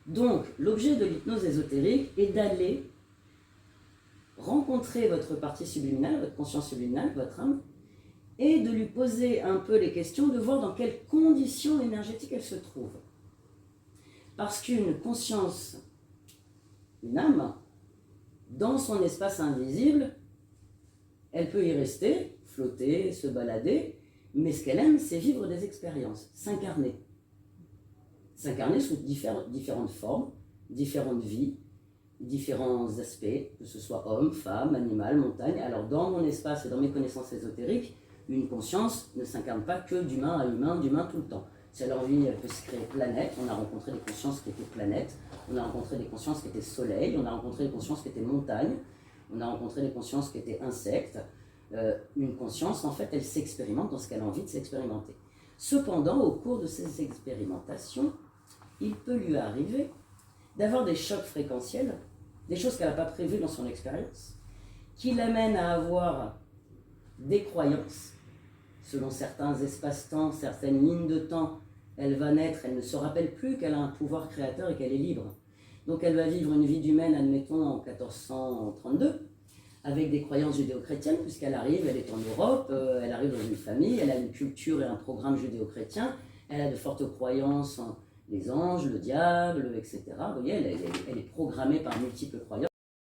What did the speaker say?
Donc, l'objet de l'hypnose ésotérique est d'aller rencontrer votre partie subliminale, votre conscience subliminale, votre âme, et de lui poser un peu les questions, de voir dans quelles conditions énergétiques elle se trouve. Parce qu'une conscience, une âme, dans son espace invisible, elle peut y rester, flotter, se balader, mais ce qu'elle aime, c'est vivre des expériences, s'incarner. S'incarner sous différentes formes, différentes vies, différents aspects, que ce soit homme, femme, animal, montagne. Alors dans mon espace et dans mes connaissances ésotériques, une conscience ne s'incarne pas que d'humain à humain, d'humain tout le temps. Si elle a envie, elle peut se créer planète. On a rencontré des consciences qui étaient planètes, on a rencontré des consciences qui étaient soleil, on a rencontré des consciences qui étaient montagne, on a rencontré des consciences qui étaient insectes. Une conscience, en fait, elle s'expérimente dans ce qu'elle a envie de s'expérimenter. Cependant, au cours de ces expérimentations, il peut lui arriver d'avoir des chocs fréquentiels, des choses qu'elle n'a pas prévues dans son expérience, qui l'amènent à avoir des croyances. Selon certains espaces-temps, certaines lignes de temps, elle va naître, elle ne se rappelle plus qu'elle a un pouvoir créateur et qu'elle est libre. Donc elle va vivre une vie d'humaine, admettons, en 1432, avec des croyances judéo-chrétiennes, puisqu'elle arrive, elle est en Europe, elle arrive dans une famille, elle a une culture et un programme judéo-chrétien, elle a de fortes croyances en les anges, le diable, etc. Vous voyez, elle est programmée par multiples croyances.